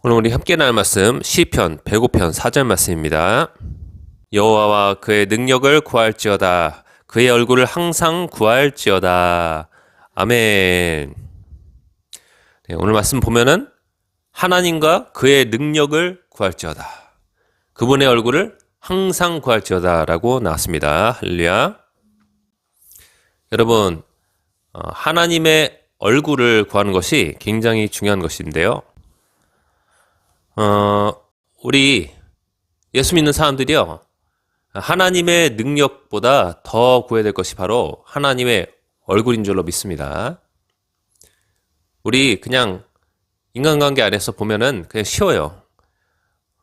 오늘 우리 함께 나눌 말씀 시편 105편 4절 말씀입니다. 여호와와 그의 능력을 구할지어다. 그의 얼굴을 항상 구할지어다. 아멘. 네, 오늘 말씀 보면은 하나님과 그의 능력을 구할지어다. 그분의 얼굴을 항상 구할지어다 라고 나왔습니다. 할렐루야. 여러분, 하나님의 얼굴을 구하는 것이 굉장히 중요한 것인데요. 우리 예수 믿는 사람들이요, 하나님의 능력보다 더 구해야 될 것이 바로 하나님의 얼굴인 줄로 믿습니다. 우리 그냥 인간관계 안에서 보면은 그냥 쉬워요.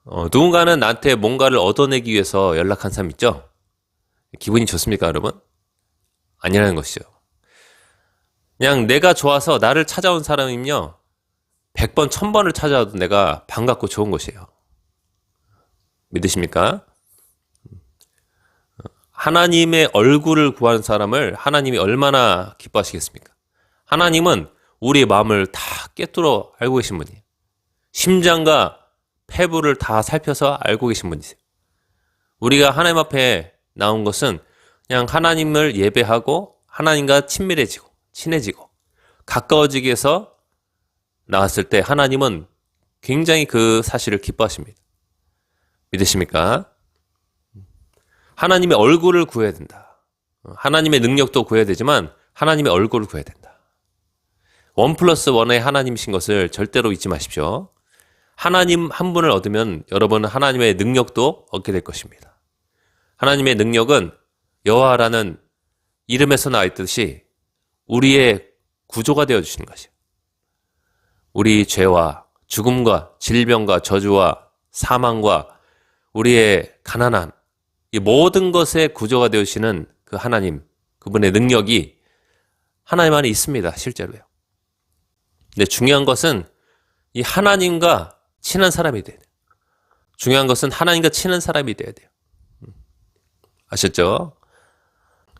누군가는 나한테 뭔가를 얻어내기 위해서 연락한 사람 있죠? 기분이 좋습니까, 여러분? 아니라는 것이죠. 그냥 내가 좋아서 나를 찾아온 사람이면요, 100번, 1000번을 찾아와도 내가 반갑고 좋은 것이에요. 믿으십니까? 하나님의 얼굴을 구하는 사람을 하나님이 얼마나 기뻐하시겠습니까? 하나님은 우리의 마음을 다 꿰뚫어 알고 계신 분이에요. 심장과 폐부를 다 살펴서 알고 계신 분이세요. 우리가 하나님 앞에 나온 것은 그냥 하나님을 예배하고 하나님과 친밀해지고 친해지고 가까워지기 위해서 나왔을 때 하나님은 굉장히 그 사실을 기뻐하십니다. 믿으십니까? 하나님의 얼굴을 구해야 된다. 하나님의 능력도 구해야 되지만 하나님의 얼굴을 구해야 된다. 1+1의 하나님이신 것을 절대로 잊지 마십시오. 하나님 한 분을 얻으면 여러분은 하나님의 능력도 얻게 될 것입니다. 하나님의 능력은 여호와라는 이름에서 나와 있듯이 우리의 구조가 되어주시는 것이에요. 우리 죄와 죽음과 질병과 저주와 사망과 우리의 가난함, 이 모든 것의 구조가 되어주시는 그 하나님, 그분의 능력이 하나님 안에 있습니다. 실제로요. 근데 중요한 것은 이 하나님과 친한 사람이 돼야 돼요. 중요한 것은 하나님과 친한 사람이 돼야 돼요. 아셨죠?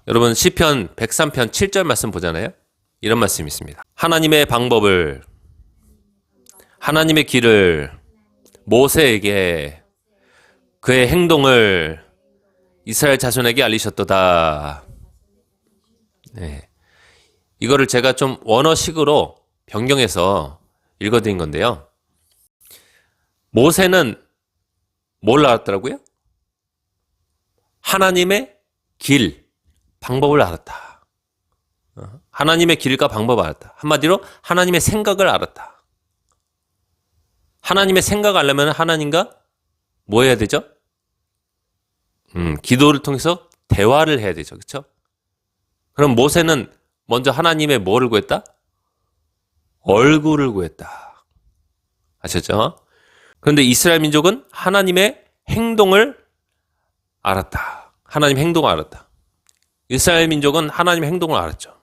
여러분 시편 103편 7절 말씀 보잖아요. 이런 말씀이 있습니다. 하나님의 길을 모세에게 그의 행동을 이스라엘 자손에게 알리셨도다. 네. 이거를 제가 좀 원어식으로 변경해서 읽어드린 건데요. 모세는 뭘 알았더라고요? 하나님의 길, 방법을 알았다. 하나님의 길과 방법을 알았다. 한마디로 하나님의 생각을 알았다. 하나님의 생각을 알려면 하나님과 뭐 해야 되죠? 기도를 통해서 대화를 해야 되죠. 그렇죠? 그럼 모세는 먼저 하나님의 뭐를 구했다? 얼굴을 구했다. 아셨죠? 그런데 이스라엘 민족은 하나님의 행동을 알았다. 하나님의 행동을 알았다. 이스라엘 민족은 하나님의 행동을 알았죠.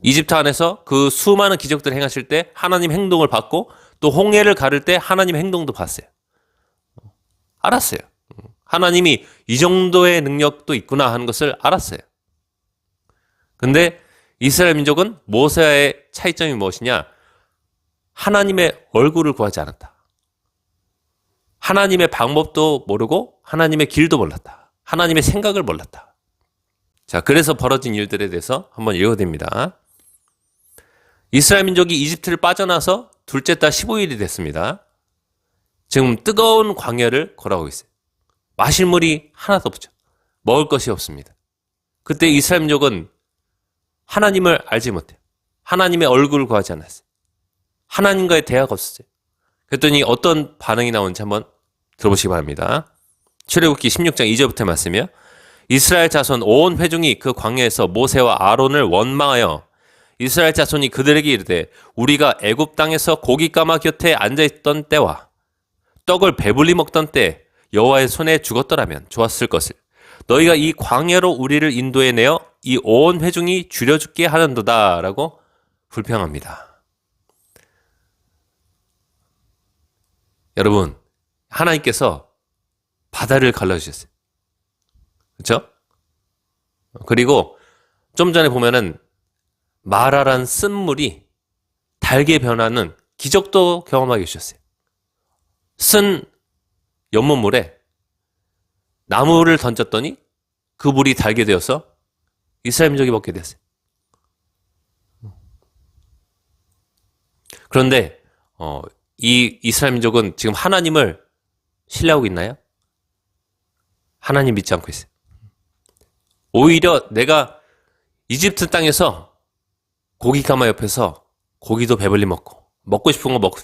이집트 안에서 그 수많은 기적들을 행하실 때 하나님 행동을 봤고 또 홍해를 가를 때 하나님의 행동도 봤어요. 알았어요. 하나님이 이 정도의 능력도 있구나 하는 것을 알았어요. 근데 이스라엘 민족은 모세와의 차이점이 무엇이냐? 하나님의 얼굴을 구하지 않았다. 하나님의 방법도 모르고 하나님의 길도 몰랐다. 하나님의 생각을 몰랐다. 자, 그래서 벌어진 일들에 대해서 한번 읽어드립니다. 이스라엘 민족이 이집트를 빠져나서 둘째 달 15일이 됐습니다. 지금 뜨거운 광야를 걸어가고 있어요. 마실 물이 하나도 없죠. 먹을 것이 없습니다. 그때 이스라엘 민족은 하나님을 알지 못해요. 하나님의 얼굴을 구하지 않았어요. 하나님과의 대화가 없었어요. 그랬더니 어떤 반응이 나오는지 한번 들어보시기 바랍니다. 출애굽기 16장 2절부터 말씀이요. 이스라엘 자손 온 회중이 그 광야에서 모세와 아론을 원망하여 이스라엘 자손이 그들에게 이르되 우리가 애굽 땅에서 고깃가마 곁에 앉아있던 때와 떡을 배불리 먹던 때 여호와의 손에 죽었더라면 좋았을 것을 너희가 이 광야로 우리를 인도해내어 이 온 회중이 줄여 죽게 하는도다 라고 불평합니다. 여러분, 하나님께서 바다를 갈라주셨어요. 그렇죠? 그리고 좀 전에 보면은 마라란 쓴물이 달게 변하는 기적도 경험하게 해주셨어요. 쓴 연못물에 나무를 던졌더니 그 물이 달게 되어서 이스라엘 민족이 먹게 됐어요. 그런데 이 이스라엘 민족은 지금 하나님을 신뢰하고 있나요? 하나님 믿지 않고 있어요. 오히려 내가 이집트 땅에서 고기 가마 옆에서 고기도 배불리 먹고 싶은 거 먹고,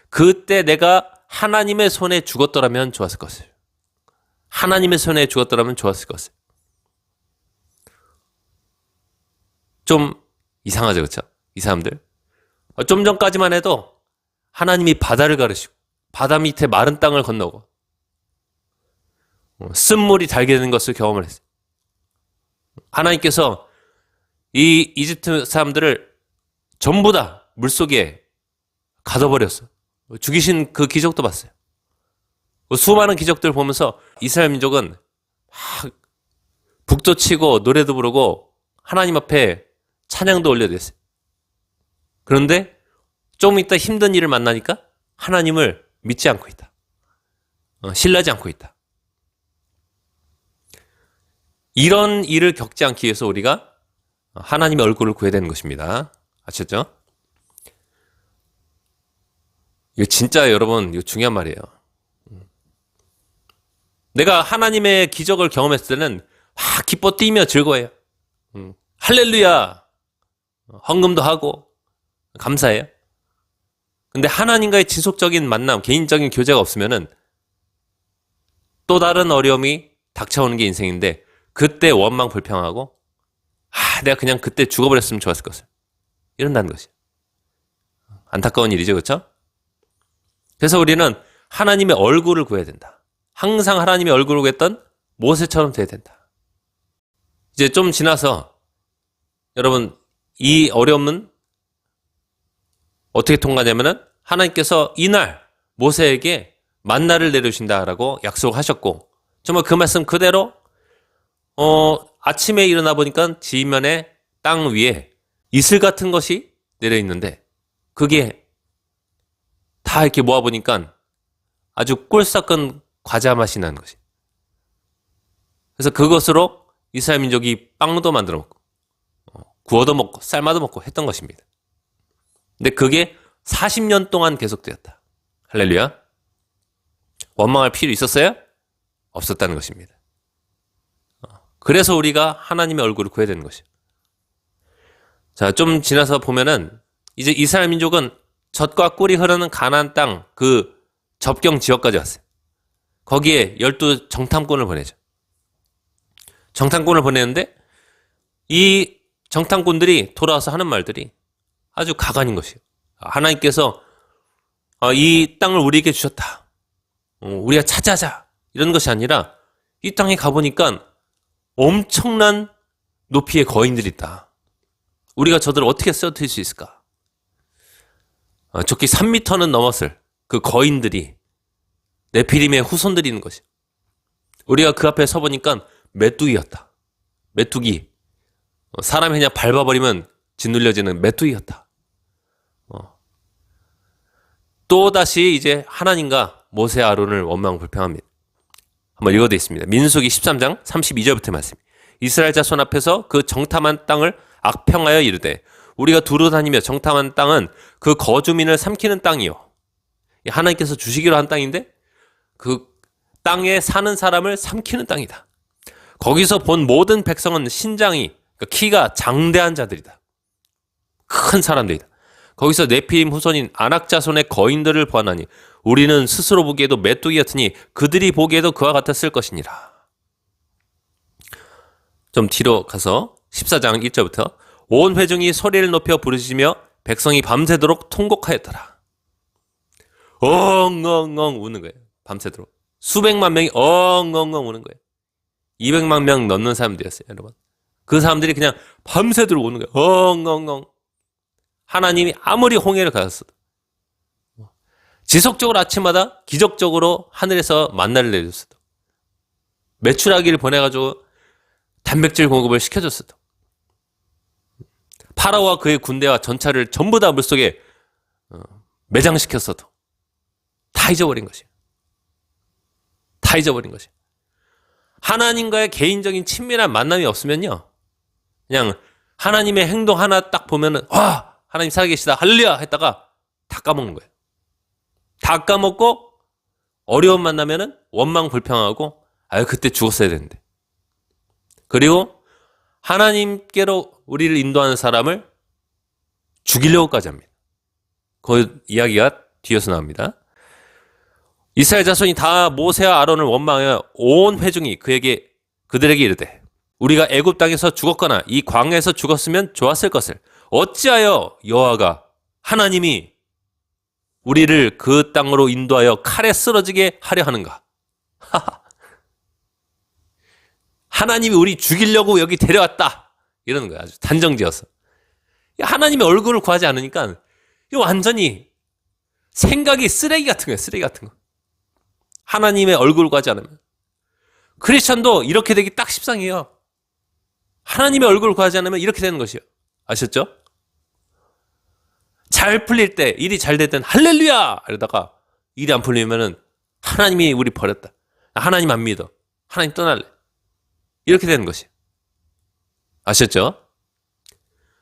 그때 내가 하나님의 손에 죽었더라면 좋았을 것을. 하나님의 손에 죽었더라면 좋았을 것을. 좀 이상하죠, 그렇죠? 이 사람들. 좀 전까지만 해도 하나님이 바다를 가르시고 바다 밑에 마른 땅을 건너고 쓴물이 달게 되는 것을 경험을 했어요. 하나님께서 이 이집트 사람들을 전부 다 물속에 가둬버렸어. 죽이신 그 기적도 봤어요. 수많은 기적들을 보면서 이스라엘 민족은 막 북도 치고 노래도 부르고 하나님 앞에 찬양도 올려댔어요. 그런데 좀 이따 힘든 일을 만나니까 하나님을 믿지 않고 있다. 신뢰하지 않고 있다. 이런 일을 겪지 않기 위해서 우리가 하나님의 얼굴을 구해야 되는 것입니다. 아셨죠? 이거 진짜 여러분, 이거 중요한 말이에요. 내가 하나님의 기적을 경험했을 때는 막 기뻐 뛰며 즐거워해요. 할렐루야! 헌금도 하고 감사해요. 근데 하나님과의 지속적인 만남, 개인적인 교제가 없으면은 또 다른 어려움이 닥쳐오는 게 인생인데, 그때 원망 불평하고 내가 그냥 그때 죽어버렸으면 좋았을 것을 이런다는 것이 안타까운 일이죠, 그렇죠? 그래서 우리는 하나님의 얼굴을 구해야 된다. 항상 하나님의 얼굴을 구했던 모세처럼 돼야 된다. 이제 좀 지나서 여러분, 이 어려움은 어떻게 통과냐면은 하나님께서 이날 모세에게 만나를 내려주신다라고 약속하셨고, 정말 그 말씀 그대로 아침에 일어나 보니까 지면에 땅 위에 이슬 같은 것이 내려 있는데, 그게 다 이렇게 모아보니까 아주 꿀 섞은 과자 맛이 나는 것이. 그래서 그것으로 이스라엘 민족이 빵도 만들어 먹고 구워도 먹고 삶아도 먹고 했던 것입니다. 근데 그게 40년 동안 계속되었다. 할렐루야. 원망할 필요 있었어요? 없었다는 것입니다. 그래서 우리가 하나님의 얼굴을 구해야 되는 것이에요. 자, 좀 지나서 보면은 이제 이스라엘 민족은 젖과 꿀이 흐르는 가나안 땅 그 접경 지역까지 왔어요. 거기에 12 정탐꾼을 보내죠. 정탐꾼을 보내는데 이 정탐꾼들이 돌아와서 하는 말들이 아주 가관인 것이에요. 하나님께서 이 땅을 우리에게 주셨다. 우리가 차지하자. 이런 것이 아니라 이 땅에 가보니까 엄청난 높이의 거인들이 있다. 우리가 저들을 어떻게 쓰러뜨릴 수 있을까? 적기 3m는 넘었을 그 거인들이 네피림의 후손들이 있는 것이. 우리가 그 앞에 서보니까 메뚜기였다. 메뚜기. 사람이 그냥 밟아버리면 짓눌려지는 메뚜기였다. 또다시 이제 하나님과 모세 아론을 원망불평합니다. 한번 읽어도 있습니다. 민수기 13장 32절부터 말씀. 이스라엘 자손 앞에서 그 정탐한 땅을 악평하여 이르되 우리가 두루 다니며 정탐한 땅은 그 거주민을 삼키는 땅이요. 하나님께서 주시기로 한 땅인데 그 땅에 사는 사람을 삼키는 땅이다. 거기서 본 모든 백성은 신장이, 그러니까 키가 장대한 자들이다. 큰 사람들이다. 거기서 네피림 후손인 아낙 자손의 거인들을 보았나니 우리는 스스로 보기에도 메뚜기였으니 그들이 보기에도 그와 같았을 것이니라. 좀 뒤로 가서 14장 1절부터 온 회중이 소리를 높여 부르시며 백성이 밤새도록 통곡하였더라. 엉엉엉 우는 거예요. 밤새도록. 수백만 명이 엉엉엉 우는 거예요. 200만 명 넘는 사람들이었어요, 여러분. 그 사람들이 그냥 밤새도록 우는 거예요. 엉엉엉. 하나님이 아무리 홍해를 가졌어도 지속적으로 아침마다 기적적으로 하늘에서 만나를 내렸어도 메추라기를 보내가지고 단백질 공급을 시켜줬어도 파라오와 그의 군대와 전차를 전부 다 물속에 매장시켰어도 다 다 잊어버린 것이에요. 다 잊어버린 것이에요. 하나님과의 개인적인 친밀한 만남이 없으면요, 그냥 하나님의 행동 하나 딱 보면은 와, 하나님 살아계시다 할렐루야 했다가 다 까먹는 거예요. 다 까먹고 어려움 만나면은 원망 불평하고 아유 그때 죽었어야 되는데. 그리고 하나님께로 우리를 인도하는 사람을 죽이려고까지 합니다. 그 이야기가 뒤에서 나옵니다. 이스라엘 자손이 다 모세와 아론을 원망하여 온 회중이 그들에게 이르되 우리가 애굽 땅에서 죽었거나 이 광야에서 죽었으면 좋았을 것을 어찌하여 여호와가 하나님이 우리를 그 땅으로 인도하여 칼에 쓰러지게 하려 하는가? 하나님이 우리 죽이려고 여기 데려왔다 이러는 거야. 아주 단정지어서. 하나님의 얼굴을 구하지 않으니까 이거 완전히 생각이 쓰레기 같은 거예요. 쓰레기 같은 거. 하나님의 얼굴을 구하지 않으면. 크리스천도 이렇게 되기 딱 십상이에요. 하나님의 얼굴을 구하지 않으면 이렇게 되는 것이에요. 아셨죠? 잘 풀릴 때, 일이 잘 될 땐 할렐루야! 이러다가 일이 안 풀리면은 하나님이 우리 버렸다. 하나님 안 믿어. 하나님 떠날래. 이렇게 되는 것이에요. 아셨죠?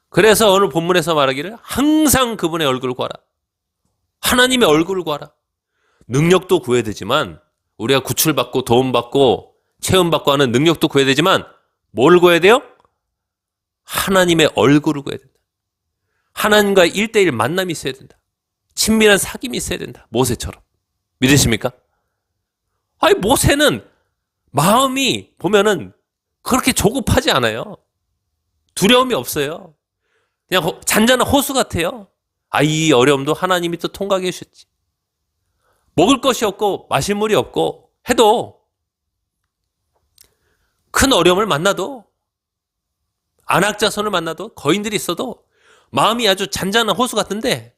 그래서 오늘 본문에서 말하기를 항상 그분의 얼굴을 구하라. 하나님의 얼굴을 구하라. 능력도 구해야 되지만 우리가 구출받고 도움받고 체험받고 하는 능력도 구해야 되지만 뭘 구해야 돼요? 하나님의 얼굴을 구해야 된다. 하나님과의 1대1 만남이 있어야 된다. 친밀한 사귐이 있어야 된다. 모세처럼. 믿으십니까? 아니 모세는 마음이 보면은 그렇게 조급하지 않아요. 두려움이 없어요. 그냥 잔잔한 호수 같아요. 아, 이 어려움도 하나님이 또 통과해 주셨지. 먹을 것이 없고 마실 물이 없고 해도 큰 어려움을 만나도 안악자손을 만나도 거인들이 있어도 마음이 아주 잔잔한 호수 같은데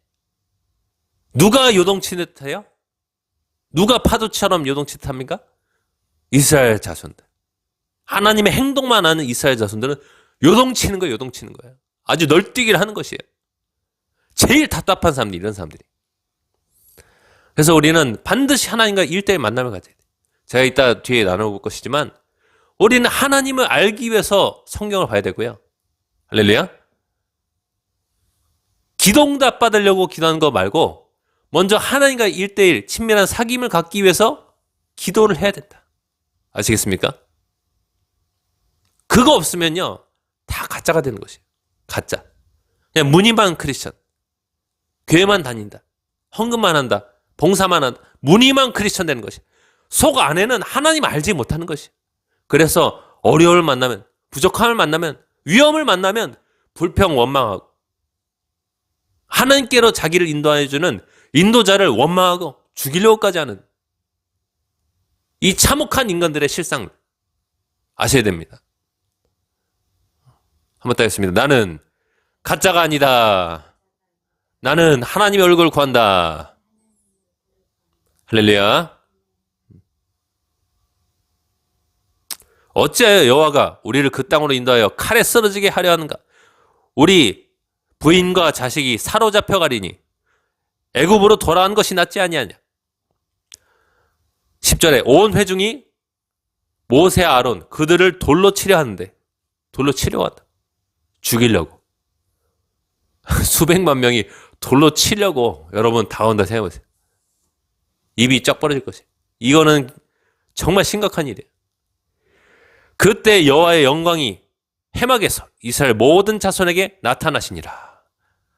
누가 요동치는 듯해요? 누가 파도처럼 요동치는 듯합니까? 이스라엘 자손들. 하나님의 행동만 아는 이스라엘 자손들은 요동치는 거예요. 요동치는 거예요. 아주 널뛰기를 하는 것이에요. 제일 답답한 사람들이 이런 사람들이. 그래서 우리는 반드시 하나님과 1대1 만남을 가져야 돼요. 제가 이따 뒤에 나눠볼 것이지만 우리는 하나님을 알기 위해서 성경을 봐야 되고요. 할렐루야. 기도응답 받으려고 기도하는 거 말고 먼저 하나님과 1대1 친밀한 사귐을 갖기 위해서 기도를 해야 된다. 아시겠습니까? 그거 없으면요 다 가짜가 되는 것이에요. 가짜. 그냥 무늬만 크리스천. 교회만 다닌다. 헌금만 한다. 봉사만 한다. 무늬만 크리스천 되는 것이에요. 속 안에는 하나님 알지 못하는 것이에요. 그래서 어려움을 만나면, 부족함을 만나면, 위험을 만나면 불평 원망하고 하나님께로 자기를 인도해주는 인도자를 원망하고 죽이려고까지 하는 이 참혹한 인간들의 실상을 아셔야 됩니다. 한번 더 하겠습니다. 나는 가짜가 아니다. 나는 하나님의 얼굴을 구한다. 할렐루야. 어찌하여 여호와가 우리를 그 땅으로 인도하여 칼에 쓰러지게 하려 하는가? 우리 부인과 자식이 사로잡혀 가리니 애굽으로 돌아간 것이 낫지 아니하냐? 10절에 온 회중이 모세와 아론 그들을 돌로 치려 하는데 돌로 치려고 한다. 죽이려고. 수백만 명이 돌로 치려고 여러분 다온다 생각해보세요. 입이 쩍 벌어질 것이에요. 이거는 정말 심각한 일이에요. 그때 여호와의 영광이 해막에서 이스라엘 모든 자손에게 나타나시니라.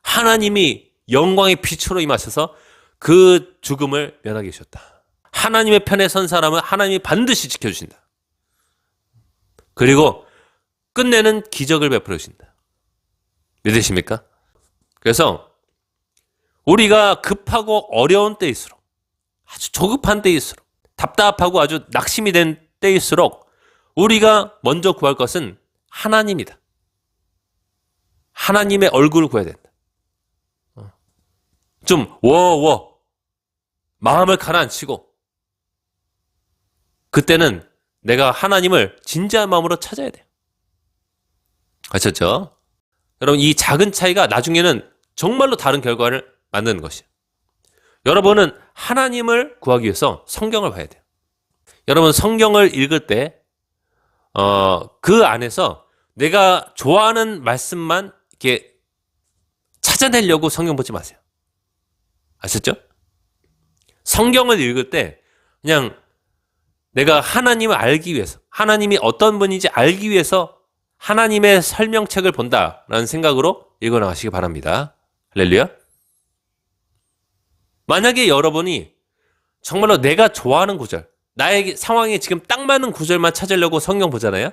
하나님이 영광의 빛으로 임하셔서 그 죽음을 면하게 하셨다. 하나님의 편에 선 사람은 하나님이 반드시 지켜주신다. 그리고 끝내는 기적을 베풀어 주신다. 믿으십니까? 그래서 우리가 급하고 어려운 때일수록 아주 조급한 때일수록 답답하고 아주 낙심이 된 때일수록 우리가 먼저 구할 것은 하나님이다. 하나님의 얼굴을 구해야 된다. 좀 마음을 가라앉히고 그때는 내가 하나님을 진지한 마음으로 찾아야 돼요. 아셨죠? 여러분 이 작은 차이가 나중에는 정말로 다른 결과를 만드는 것이에요. 여러분은 하나님을 구하기 위해서 성경을 봐야 돼요. 여러분 성경을 읽을 때 그 안에서 내가 좋아하는 말씀만 이렇게 찾아내려고 성경 보지 마세요. 아셨죠? 성경을 읽을 때 그냥 내가 하나님을 알기 위해서, 하나님이 어떤 분인지 알기 위해서 하나님의 설명책을 본다라는 생각으로 읽어나가시기 바랍니다. 할렐루야. 만약에 여러분이 정말로 내가 좋아하는 구절, 나의 상황에 지금 딱 맞는 구절만 찾으려고 성경 보잖아요.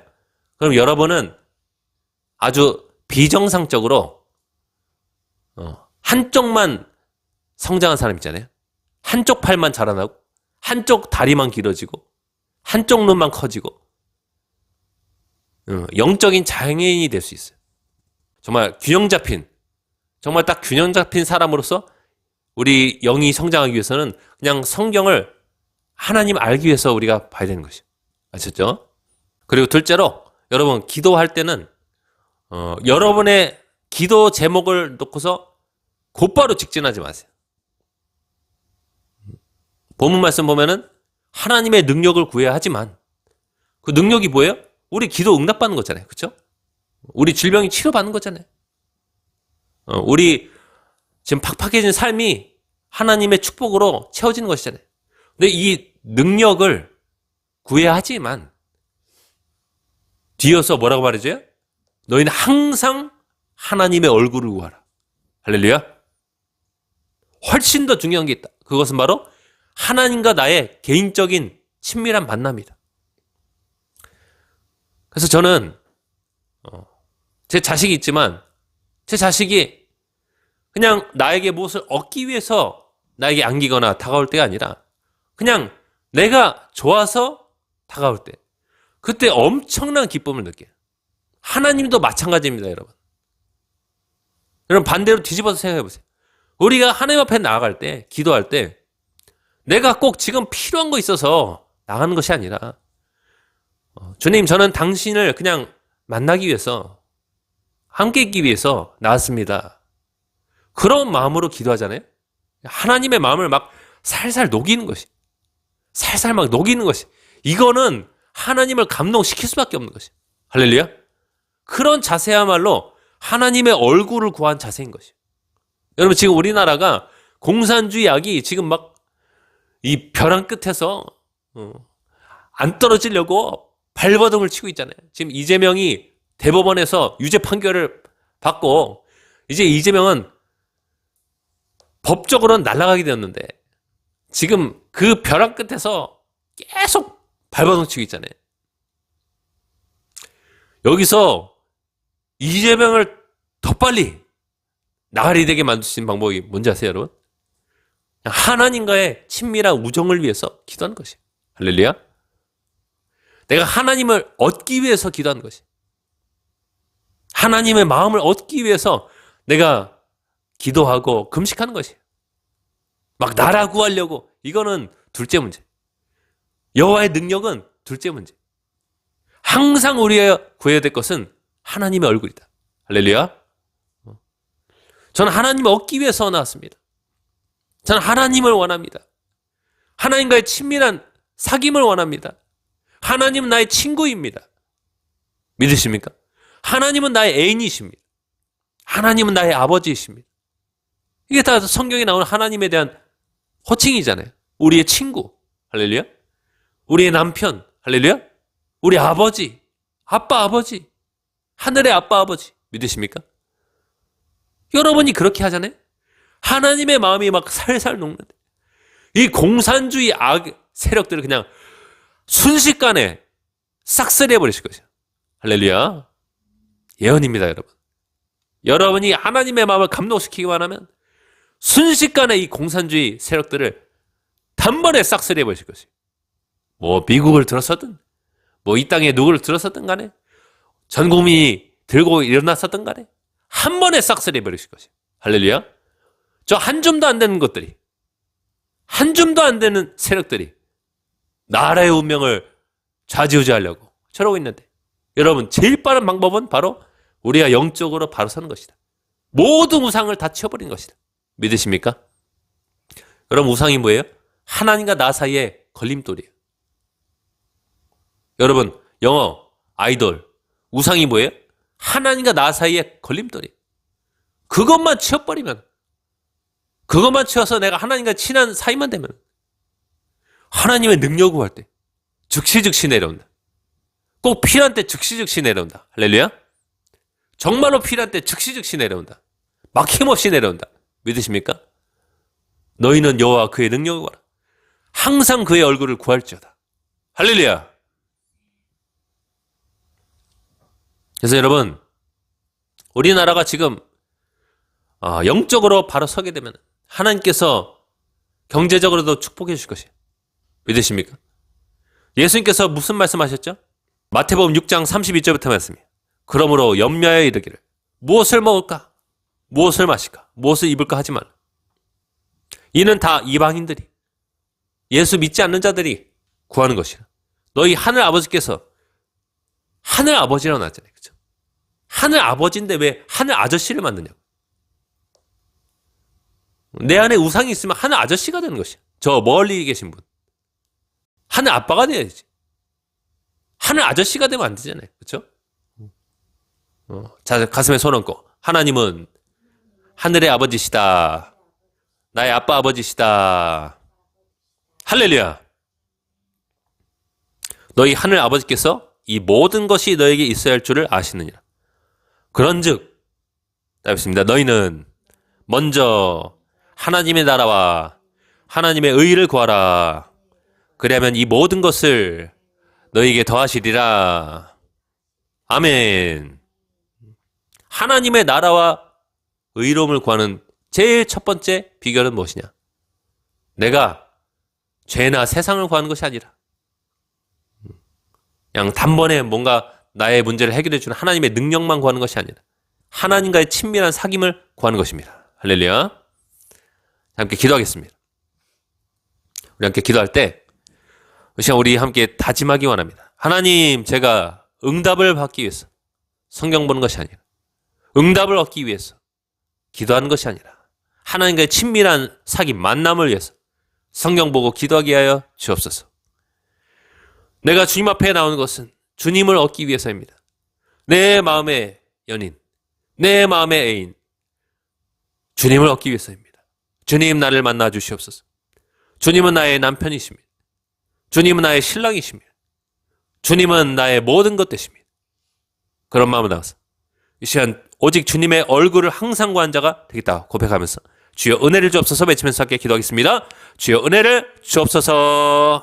그럼 여러분은 아주 비정상적으로 한쪽만 성장한 사람 있잖아요. 한쪽 팔만 자라나고 한쪽 다리만 길어지고 한쪽 눈만 커지고 영적인 장애인이 될 수 있어요. 정말 정말 딱 균형 잡힌 사람으로서 우리 영이 성장하기 위해서는 그냥 성경을 하나님 알기 위해서 우리가 봐야 되는 것이죠. 아셨죠? 그리고 둘째로 여러분 기도할 때는 여러분의 기도 제목을 놓고서 곧바로 직진하지 마세요. 본문 말씀 보면은 하나님의 능력을 구해야 하지만 그 능력이 뭐예요? 우리 기도 응답받는 거잖아요. 그렇죠? 우리 질병이 치료받는 거잖아요. 우리 지금 팍팍해진 삶이 하나님의 축복으로 채워지는 것이잖아요. 근데 이 능력을 구해야 하지만 뒤어서 뭐라고 말해줘요? 너희는 항상 하나님의 얼굴을 구하라. 할렐루야. 훨씬 더 중요한 게 있다. 그것은 바로 하나님과 나의 개인적인 친밀한 만남이다. 그래서 저는 제 자식이 있지만 제 자식이 그냥 나에게 무엇을 얻기 위해서 나에게 안기거나 다가올 때가 아니라 그냥 내가 좋아서 다가올 때 그때 엄청난 기쁨을 느껴요. 하나님도 마찬가지입니다, 여러분. 여러분 반대로 뒤집어서 생각해 보세요. 우리가 하나님 앞에 나아갈 때, 기도할 때 내가 꼭 지금 필요한 거 있어서 나가는 것이 아니라 주님, 저는 당신을 그냥 만나기 위해서 함께 있기 위해서 나왔습니다. 그런 마음으로 기도하잖아요. 하나님의 마음을 막 살살 녹이는 것이, 살살 막 녹이는 것이, 이거는 하나님을 감동시킬 수밖에 없는 것이. 할렐루야. 그런 자세야말로 하나님의 얼굴을 구한 자세인 것이. 여러분 지금 우리나라가 공산주의 악이 지금 막 이 벼랑 끝에서 안 떨어지려고 발버둥을 치고 있잖아요. 지금 이재명이 대법원에서 유죄 판결을 받고 이제 이재명은 법적으로는 날아가게 되었는데 지금 그 벼랑 끝에서 계속 발버둥 치고 있잖아요. 여기서 이재명을 더 빨리 나가리 되게 만들 수 있는 방법이 뭔지 아세요, 여러분? 하나님과의 친밀한 우정을 위해서 기도하는 것이에요. 할렐루야. 내가 하나님을 얻기 위해서 기도하는 것이에요. 하나님의 마음을 얻기 위해서 내가 기도하고 금식하는 것이에요. 막 나라 구하려고, 이거는 둘째 문제. 여호와의 능력은 둘째 문제. 항상 우리가 구해야 될 것은 하나님의 얼굴이다. 할렐루야. 저는 하나님을 얻기 위해서 나왔습니다. 저는 하나님을 원합니다. 하나님과의 친밀한 사귐을 원합니다. 하나님은 나의 친구입니다. 믿으십니까? 하나님은 나의 애인이십니다. 하나님은 나의 아버지이십니다. 이게 다 성경에 나오는 하나님에 대한 호칭이잖아요. 우리의 친구, 할렐루야. 우리의 남편, 할렐루야. 우리 아버지, 아빠 아버지, 하늘의 아빠 아버지, 믿으십니까? 여러분이 그렇게 하잖아요. 하나님의 마음이 막 살살 녹는데 이 공산주의 악 세력들을 그냥 순식간에 싹쓸이 해버리실 것이에요. 할렐루야. 예언입니다, 여러분. 여러분이 하나님의 마음을 감동시키기만 하면 순식간에 이 공산주의 세력들을 단번에 싹쓸이 해버리실 것이에요. 뭐 미국을 들어서든 뭐 이 땅에 누구를 들어서든 간에 전 국민이 들고 일어났었든 간에 한 번에 싹쓸이 해버리실 것이에요. 할렐루야. 저 한 줌도 안 되는 것들이, 한 줌도 안 되는 세력들이 나라의 운명을 좌지우지하려고 저러고 있는데 여러분 제일 빠른 방법은 바로 우리가 영적으로 바로 서는 것이다. 모든 우상을 다 치워버리는 것이다. 믿으십니까? 여러분 우상이 뭐예요? 하나님과 나 사이에 걸림돌이에요. 여러분 영어, 아이돌, 우상이 뭐예요? 하나님과 나 사이에 걸림돌이에요. 그것만 치워버리면, 그것만 치워서 내가 하나님과 친한 사이만 되면 하나님의 능력을 구할 때 즉시 내려온다. 꼭 필요한 때 즉시 내려온다. 할렐루야. 정말로 필요한 때 즉시 내려온다. 막힘없이 내려온다. 믿으십니까? 너희는 여호와 그의 능력을 구하라. 항상 그의 얼굴을 구할지어다. 할렐루야. 그래서 여러분, 우리나라가 지금 영적으로 바로 서게 되면 하나님께서 경제적으로도 축복해 주실 것이에요. 믿으십니까? 예수님께서 무슨 말씀하셨죠? 마태복음 6장 32절부터 말씀이에요. 그러므로 염려하여 이르기를 무엇을 먹을까? 무엇을 마실까? 무엇을 입을까? 하지 말라. 이는 다 이방인들이, 예수 믿지 않는 자들이 구하는 것이라. 너희 하늘 아버지께서, 하늘 아버지라고 나왔잖아요. 그렇죠? 하늘 아버지인데 왜 하늘 아저씨를 만드냐고. 내 안에 우상이 있으면 하늘 아저씨가 되는 것이야. 저 멀리 계신 분. 하늘 아빠가 돼야지. 하늘 아저씨가 되면 안 되잖아요. 그렇죠? 자, 가슴에 손 얹고 하나님은 하늘의 아버지시다. 나의 아빠 아버지시다. 할렐루야. 너희 하늘 아버지께서 이 모든 것이 너에게 있어야 할 줄을 아시느니라. 그런즉 답습니다. 너희는 먼저 하나님의 나라와 하나님의 의를 구하라. 그래야면 이 모든 것을 너희에게 더하시리라. 아멘. 하나님의 나라와 의로움을 구하는 제일 첫 번째 비결은 무엇이냐? 내가 죄나 세상을 구하는 것이 아니라 그냥 단번에 뭔가 나의 문제를 해결해 주는 하나님의 능력만 구하는 것이 아니라 하나님과의 친밀한 사귐을 구하는 것입니다. 할렐루야. 함께 기도하겠습니다. 우리 함께 기도할 때 이 시간 우리 함께 다짐하기 원합니다. 하나님, 제가 응답을 받기 위해서 성경 보는 것이 아니라 응답을 얻기 위해서 기도하는 것이 아니라 하나님과의 친밀한 사귐, 만남을 위해서 성경 보고 기도하게 하여 주옵소서. 내가 주님 앞에 나오는 것은 주님을 얻기 위해서입니다. 내 마음의 연인, 내 마음의 애인, 주님을 얻기 위해서입니다. 주님, 나를 만나 주시옵소서. 주님은 나의 남편이십니다. 주님은 나의 신랑이십니다. 주님은 나의 모든 것 되십니다. 그런 마음을 나와서 이 시간 오직 주님의 얼굴을 항상 구한 자가 되겠다 고백하면서 주여 은혜를 주옵소서 외치면서 함께 기도하겠습니다. 주여 은혜를 주옵소서.